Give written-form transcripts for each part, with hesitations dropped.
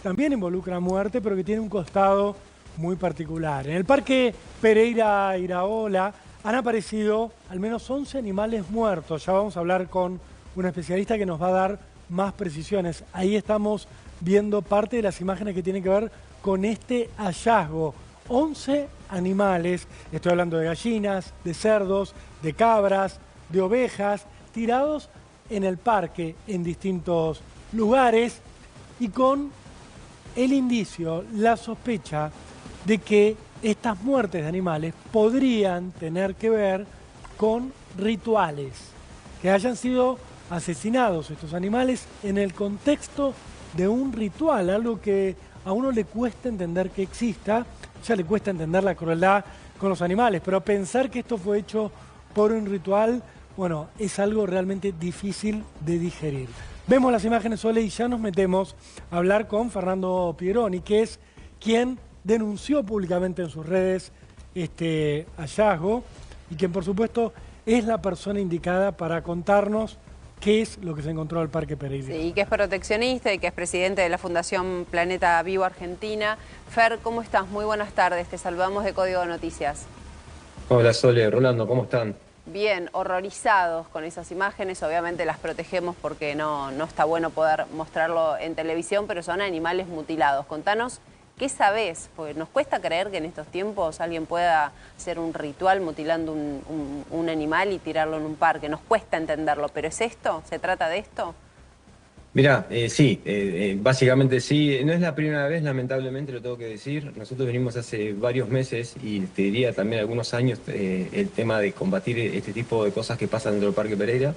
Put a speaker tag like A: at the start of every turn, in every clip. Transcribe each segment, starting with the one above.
A: también involucra muerte, pero que tiene un costado muy particular. En el Parque Pereira Iraola han aparecido al menos 11 animales muertos. Ya vamos a hablar con una especialista que nos va a dar más precisiones. Ahí estamos viendo parte de las imágenes que tienen que ver con este hallazgo. 11 animales, estoy hablando de gallinas, de cerdos, de cabras, de ovejas, tirados en el parque en distintos lugares y con el indicio, la sospecha de que estas muertes de animales podrían tener que ver con rituales, que hayan sido asesinados estos animales en el contexto de un ritual, algo que a uno le cuesta entender que exista, ya le cuesta entender la crueldad con los animales, pero pensar que esto fue hecho por un ritual, bueno, es algo realmente difícil de digerir. Vemos las imágenes, Sole, y ya nos metemos a hablar con Fernando Pieroni, que es quien denunció públicamente en sus redes este hallazgo y quien, por supuesto, es la persona indicada para contarnos qué es lo que se encontró al Parque Pereira.
B: Sí, que es proteccionista y que es presidente de la Fundación Planeta Vivo Argentina. Fer, ¿cómo estás? Muy buenas tardes, te saludamos de Código de Noticias.
C: Hola Sole, Rolando, ¿cómo están?
B: Bien, horrorizados con esas imágenes, obviamente las protegemos porque no está bueno poder mostrarlo en televisión, pero son animales mutilados. Contanos, ¿qué sabés? Porque nos cuesta creer que en estos tiempos alguien pueda hacer un ritual mutilando un animal y tirarlo en un parque. Nos cuesta entenderlo, pero ¿es esto? ¿Se trata de esto?
C: Mirá, sí, básicamente sí, no es la primera vez, lamentablemente lo tengo que decir. Nosotros venimos hace varios meses y te diría también algunos años el tema de combatir este tipo de cosas que pasan dentro del Parque Pereira.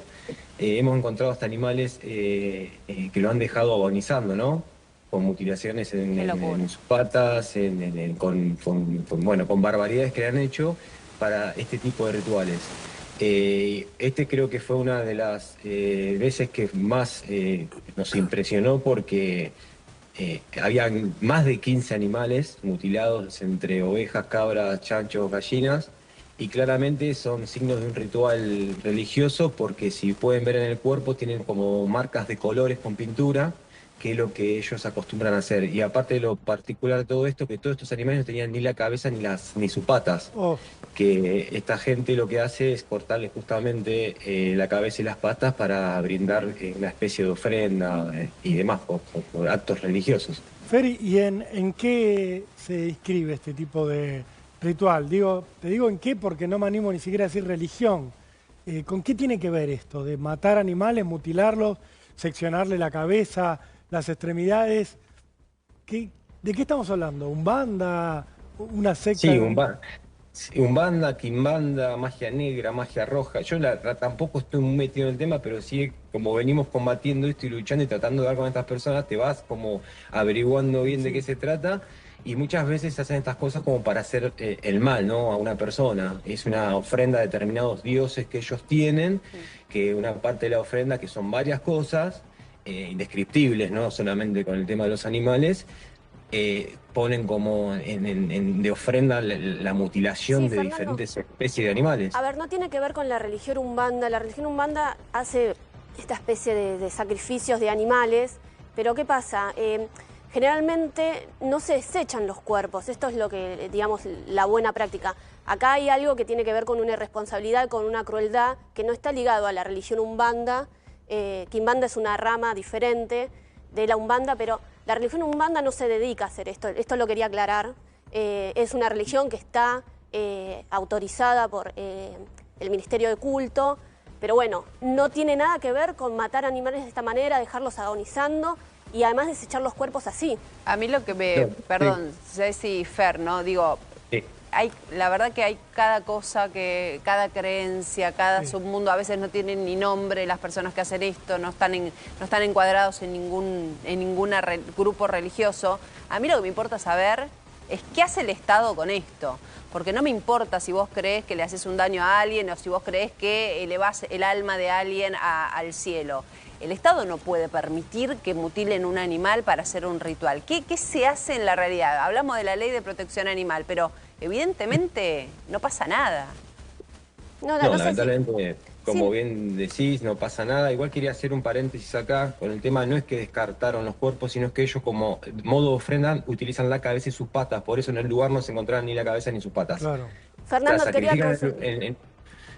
C: Hemos encontrado hasta animales que lo han dejado agonizando, ¿no? Con mutilaciones en sus patas, con barbaridades que le han hecho para este tipo de rituales. Este creo que fue una de las veces que más nos impresionó porque habían más de 15 animales mutilados entre ovejas, cabras, chanchos, gallinas, y claramente son signos de un ritual religioso porque si pueden ver en el cuerpo tienen como marcas de colores con pintura, que es lo que ellos acostumbran a hacer. Y aparte de lo particular de todo esto, que todos estos animales no tenían ni la cabeza ni sus patas. Que esta gente lo que hace es cortarle justamente la cabeza y las patas para brindar una especie de ofrenda y demás, por actos religiosos.
A: Feri, ¿y en qué se inscribe este tipo de ritual? Te digo en qué porque no me animo ni siquiera a decir religión. ¿Con qué tiene que ver esto? ¿De matar animales, mutilarlos, seccionarle la cabeza, las extremidades? ¿De qué estamos hablando? ¿Umbanda? ¿Una secta?
C: Sí, Umbanda, Quimbanda, magia negra, magia roja. Yo tampoco estoy muy metido en el tema, pero sí, como venimos combatiendo esto y luchando y tratando de dar con estas personas, te vas como averiguando bien de qué se trata. Y muchas veces se hacen estas cosas como para hacer el mal, ¿no? A una persona. Es una ofrenda a determinados dioses que ellos tienen, que una parte de la ofrenda, que son varias cosas, indescriptibles, ¿no? Solamente con el tema de los animales, ponen como de ofrenda la mutilación de
D: Fernando,
C: diferentes especies de animales.
D: A ver, no tiene que ver con la religión umbanda. La religión umbanda hace esta especie de sacrificios de animales, pero ¿qué pasa? Generalmente no se desechan los cuerpos, esto es lo que, digamos, la buena práctica. Acá hay algo que tiene que ver con una irresponsabilidad, con una crueldad que no está ligado a la religión umbanda. Quimbanda es una rama diferente de la umbanda, pero la religión umbanda no se dedica a hacer esto lo quería aclarar. Es una religión que está autorizada por el Ministerio de Culto, pero bueno, no tiene nada que ver con matar animales de esta manera, dejarlos agonizando y además desechar los cuerpos así.
B: A mí lo que me... Perdón, Ceci, Fer, ¿no? Digo, la verdad que hay cada cosa, cada creencia, cada submundo, a veces no tienen ni nombre las personas que hacen esto, no están encuadrados en ningún grupo religioso. A mí lo que me importa saber es qué hace el Estado con esto. Porque no me importa si vos creés que le haces un daño a alguien o si vos creés que elevás el alma de alguien al cielo. El Estado no puede permitir que mutilen un animal para hacer un ritual. ¿Qué se hace en la realidad? Hablamos de la ley de protección animal, pero evidentemente no pasa nada.
D: No sé
C: lamentablemente como bien decís, no pasa nada. Igual quería hacer un paréntesis acá con el tema, no es que descartaron los cuerpos, sino que ellos como modo ofrenda utilizan la cabeza y sus patas, por eso en el lugar no se encontraron ni la cabeza ni sus patas.
A: Claro.
D: Fernando, quería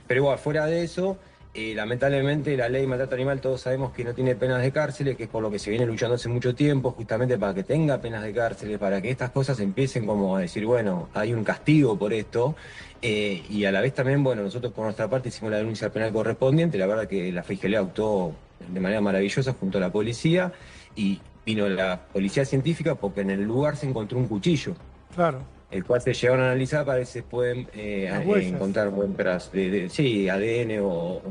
C: Pero igual, fuera de eso, lamentablemente la ley de maltrato animal todos sabemos que no tiene penas de cárcel, que es por lo que se viene luchando hace mucho tiempo, justamente para que tenga penas de cárcel, para que estas cosas empiecen como a decir, bueno, hay un castigo por esto. Y a la vez también, bueno, nosotros por nuestra parte hicimos la denuncia penal correspondiente, la verdad que la Fiscalía actuó de manera maravillosa junto a la policía y vino la policía científica porque en el lugar se encontró un cuchillo.
A: Claro.
C: El cual se llevaron a analizar para ver si se pueden encontrar muestras sí, ADN
B: o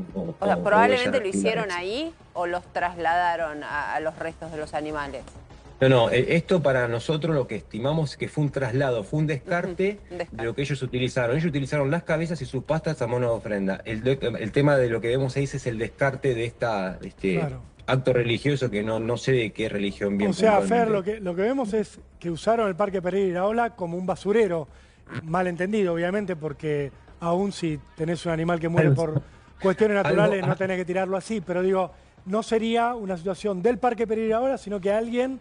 B: sea, probablemente lo hicieron ahí o los trasladaron a los restos de los animales.
C: No, esto para nosotros lo que estimamos es que fue un traslado, fue un descarte de lo que ellos utilizaron. Ellos utilizaron las cabezas y sus pastas a modo de ofrenda. El tema de lo que vemos ahí es el descarte de
A: Claro.
C: acto religioso que no sé de qué religión bien.
A: O sea, Fer, lo que vemos es que usaron el Parque Pereira Iraola como un basurero, malentendido obviamente, porque aún si tenés un animal que muere por cuestiones naturales no tenés que tirarlo así, pero digo, no sería una situación del Parque Pereira Iraola, sino que alguien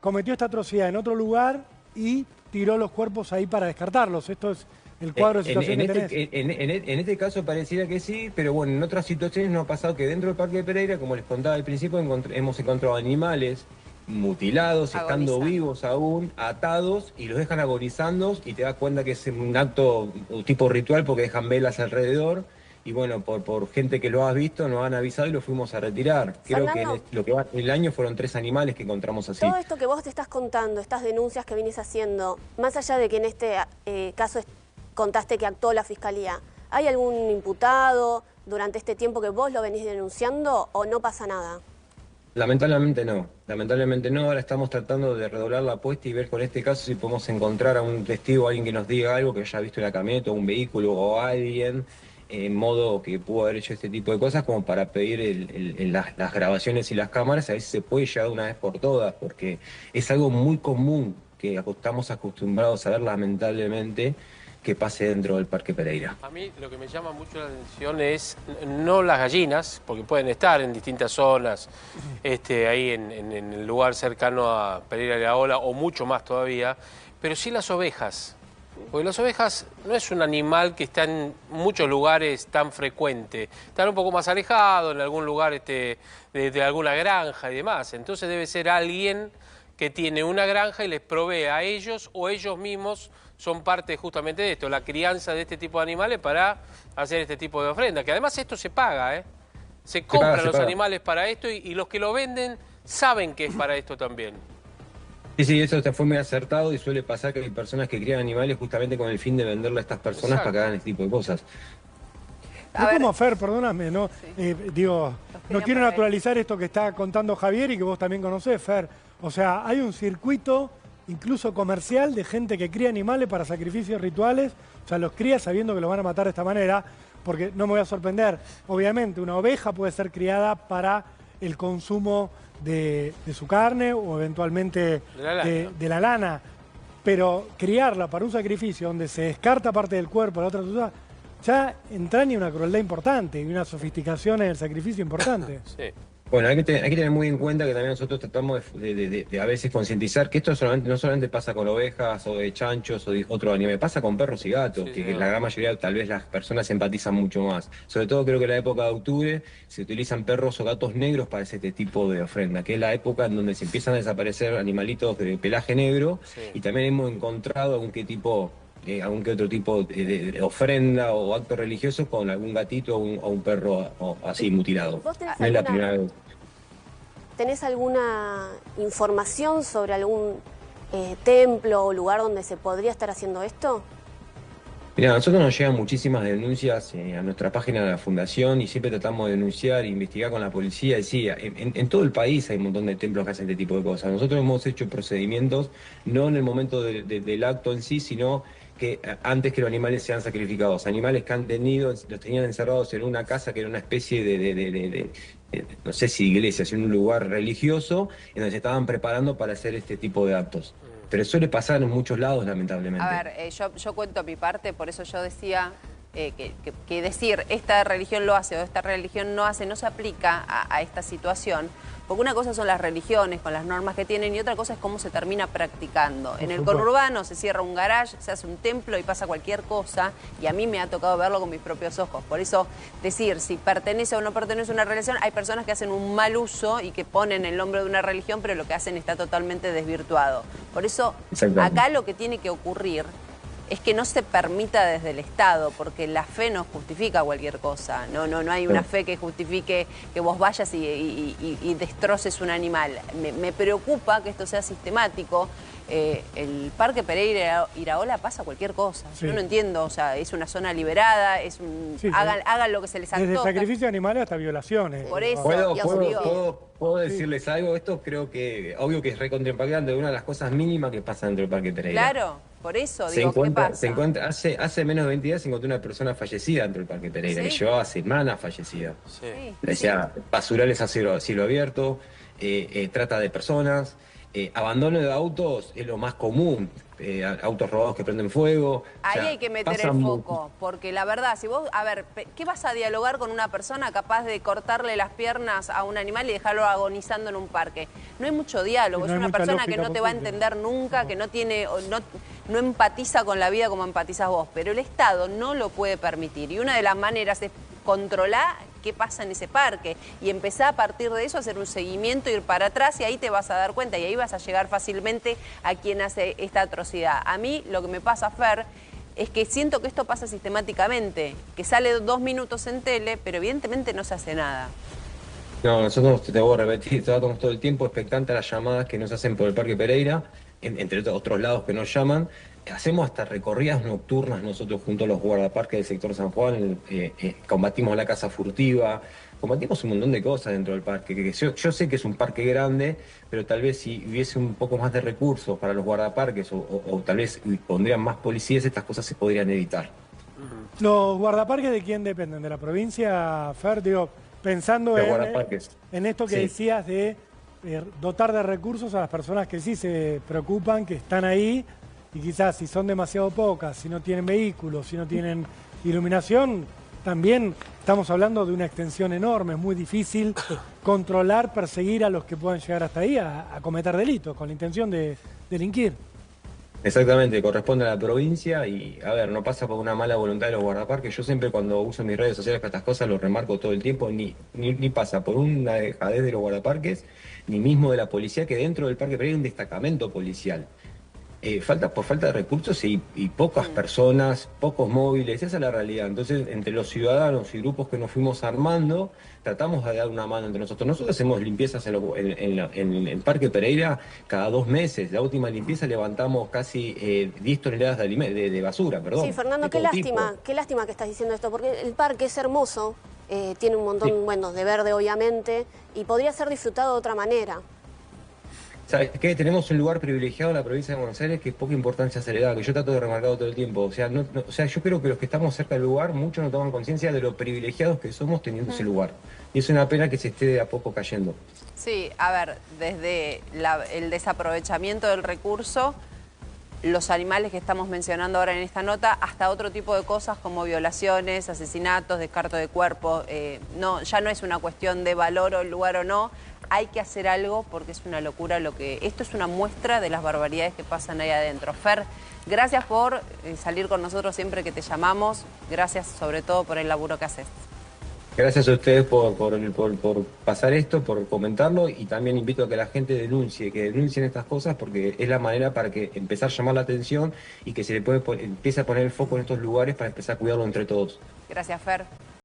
A: cometió esta atrocidad en otro lugar y tiró los cuerpos ahí para descartarlos. Esto es el cuadro de situación que tenés.
C: En este caso pareciera que sí, pero bueno, en otras situaciones nos ha pasado que dentro del Parque Pereira, como les contaba al principio, hemos encontrado animales mutilados, estando vivos aún, atados, y los dejan agonizando, y te das cuenta que es un acto tipo ritual porque dejan velas alrededor. Y bueno, por gente que lo has visto, nos han avisado y lo fuimos a retirar. Creo
D: Fernando,
C: que lo que va en el año fueron 3 animales que encontramos así.
D: todo esto que vos te estás contando, estas denuncias que venís haciendo, más allá de que en este caso contaste que actuó la Fiscalía, ¿hay algún imputado durante este tiempo que vos lo venís denunciando o no pasa nada?
C: Lamentablemente no, ahora estamos tratando de redoblar la apuesta y ver con este caso si podemos encontrar a un testigo, alguien que nos diga algo, que haya visto la camioneta o un vehículo o alguien, en modo que pudo haber hecho este tipo de cosas, como para pedir las grabaciones y las cámaras, a ver si se puede llegar de una vez por todas, porque es algo muy común que estamos acostumbrados a ver lamentablemente que pase dentro del Parque Pereira.
E: A mí lo que me llama mucho la atención es no las gallinas, porque pueden estar en distintas zonas, ahí en el lugar cercano a Pereira de la Ola, o mucho más todavía, pero sí las ovejas. Porque las ovejas no es un animal que está en muchos lugares tan frecuente. Están un poco más alejados, en algún lugar de alguna granja y demás. Entonces debe ser alguien que tiene una granja y les provee a ellos o ellos mismos son parte justamente de esto, la crianza de este tipo de animales para hacer este tipo de ofrenda. Que además esto se paga, ¿eh? Se compran los animales para esto y los que lo venden saben que es para esto también.
C: Sí, eso fue muy acertado y suele pasar que hay personas que crían animales justamente con el fin de venderle a estas personas para que hagan este tipo de cosas.
A: Es como Fer, perdóname, ¿no? Sí. No quiero naturalizar esto que está contando Javier y que vos también conocés, Fer. O sea, hay un circuito incluso comercial de gente que cría animales para sacrificios rituales. O sea, los cría sabiendo que los van a matar de esta manera, porque no me voy a sorprender. Obviamente, una oveja puede ser criada para el consumo de su carne o eventualmente de la lana, pero criarla para un sacrificio donde se descarta parte del cuerpo, la otra usa, ya entraña una crueldad importante y una sofisticación en el sacrificio importante.
E: Sí.
C: Bueno, hay que tener muy en cuenta que también nosotros tratamos de a veces concientizar que esto no solamente pasa con ovejas o de chanchos o de otro animal, pasa con perros y gatos, que la gran mayoría tal vez las personas empatizan mucho más. Sobre todo creo que en la época de octubre se utilizan perros o gatos negros para este tipo de ofrenda, que es la época en donde se empiezan a desaparecer animalitos de pelaje negro y también hemos encontrado algún que otro tipo de ofrenda o acto religioso con algún gatito o un perro así mutilado. No es la primera vez.
D: ¿Tenés alguna información sobre algún templo o lugar donde se podría estar haciendo esto?
C: Mirá, a nosotros nos llegan muchísimas denuncias a nuestra página de la Fundación y siempre tratamos de denunciar e investigar con la policía. Y sí, en todo el país hay un montón de templos que hacen este tipo de cosas. Nosotros hemos hecho procedimientos, no en el momento del acto en sí, sino que antes que los animales sean sacrificados. Animales que los tenían encerrados en una casa que era una especie de no sé si iglesia, sino un lugar religioso, en donde se estaban preparando para hacer este tipo de actos. Pero suele pasar en muchos lados, lamentablemente.
B: A ver, yo cuento mi parte, por eso yo decía que decir esta religión lo hace o esta religión no hace, no se aplica a esta situación. Porque una cosa son las religiones con las normas que tienen y otra cosa es cómo se termina practicando. En el conurbano se cierra un garage, se hace un templo y pasa cualquier cosa, y a mí me ha tocado verlo con mis propios ojos. Por eso decir si pertenece o no pertenece a una religión, hay personas que hacen un mal uso y que ponen el nombre de una religión, pero lo que hacen está totalmente desvirtuado. Por eso acá lo que tiene que ocurrir es que no se permita desde el Estado, porque la fe no justifica cualquier cosa. No hay una fe que justifique que vos vayas y destroces un animal. Me preocupa que esto sea sistemático. El Parque Pereira Iraola pasa cualquier cosa. Sí. Yo no entiendo, o sea, es una zona liberada, hagan lo que se les antoja.
A: Desde sacrificio de animales hasta violaciones.
B: Por eso,
C: ¿Puedo decirles algo? Esto creo que, obvio que es recontraimpactante, una de las cosas mínimas que pasa dentro del Parque Pereira.
B: Claro. Por eso, digo, ¿qué pasa?
C: Hace menos de 20 días se encontró una persona fallecida dentro del Parque Pereira, que llevaba semanas fallecida.
B: Sí.
C: Decía, basurales a cielo abierto, trata de personas, abandono de autos es lo más común, autos robados que prenden fuego.
B: Ahí hay que meter el foco, porque la verdad, si vos, a ver, ¿qué vas a dialogar con una persona capaz de cortarle las piernas a un animal y dejarlo agonizando en un parque? No hay mucho diálogo, es una persona que no te va a entender nunca, que no empatiza con la vida como empatizas vos, pero el Estado no lo puede permitir. Y una de las maneras es controlar qué pasa en ese parque y empezar a partir de eso a hacer un seguimiento, ir para atrás y ahí te vas a dar cuenta y ahí vas a llegar fácilmente a quien hace esta atrocidad. A mí lo que me pasa, Fer, es que siento que esto pasa sistemáticamente, que sale 2 minutos en tele, pero evidentemente no se hace nada.
C: No, nosotros, te voy a repetir, estamos todo el tiempo expectantes a las llamadas que nos hacen por el Parque Pereira, entre otros lados que nos llaman. Hacemos hasta recorridas nocturnas nosotros junto a los guardaparques del sector San Juan, combatimos la caza furtiva, combatimos un montón de cosas dentro del parque. Yo sé que es un parque grande, pero tal vez si hubiese un poco más de recursos para los guardaparques o tal vez pondrían más policías, estas cosas se podrían evitar.
A: ¿Los guardaparques de quién dependen? ¿De la provincia, Fer? Digo, pensando en esto que decías de dotar de recursos a las personas que sí se preocupan, que están ahí, y quizás si son demasiado pocas, si no tienen vehículos, si no tienen iluminación, también estamos hablando de una extensión enorme. Es muy difícil controlar, perseguir a los que puedan llegar hasta ahí a cometer delitos con la intención de delinquir.
C: Exactamente, corresponde a la provincia y, a ver, no pasa por una mala voluntad de los guardaparques. Yo siempre cuando uso mis redes sociales para estas cosas lo remarco todo el tiempo, ni pasa por una dejadez de los guardaparques, ni mismo de la policía, que dentro del Parque Pereira hay un destacamento policial. Por falta de recursos y pocas personas, pocos móviles, esa es la realidad. Entonces, entre los ciudadanos y grupos que nos fuimos armando, tratamos de dar una mano entre nosotros. Nosotros hacemos limpiezas en el Parque Pereira cada 2 meses. La última limpieza levantamos casi 10 toneladas de basura, perdón.
D: Sí, Fernando, qué lástima que estás diciendo esto, porque el parque es hermoso, tiene un montón de verde, obviamente, y podría ser disfrutado de otra manera.
C: ¿Sabes qué? Tenemos un lugar privilegiado en la provincia de Buenos Aires que poca importancia se le da, que yo trato de remarcar todo el tiempo. O sea, yo creo que los que estamos cerca del lugar, muchos no toman conciencia de lo privilegiados que somos teniendo ese lugar. Y es una pena que se esté de a poco cayendo.
B: Sí, a ver, desde el desaprovechamiento del recurso, los animales que estamos mencionando ahora en esta nota, hasta otro tipo de cosas como violaciones, asesinatos, descarto de cuerpos. Ya no es una cuestión de valor o el lugar o no. Hay que hacer algo porque es una locura esto es una muestra de las barbaridades que pasan ahí adentro. Fer, gracias por salir con nosotros siempre que te llamamos. Gracias sobre todo por el laburo que haces.
C: Gracias a ustedes por pasar esto, por comentarlo, y también invito a que la gente que denuncien estas cosas, porque es la manera para que empezar a llamar la atención y que se le empiece a poner el foco en estos lugares para empezar a cuidarlo entre todos.
B: Gracias, Fer.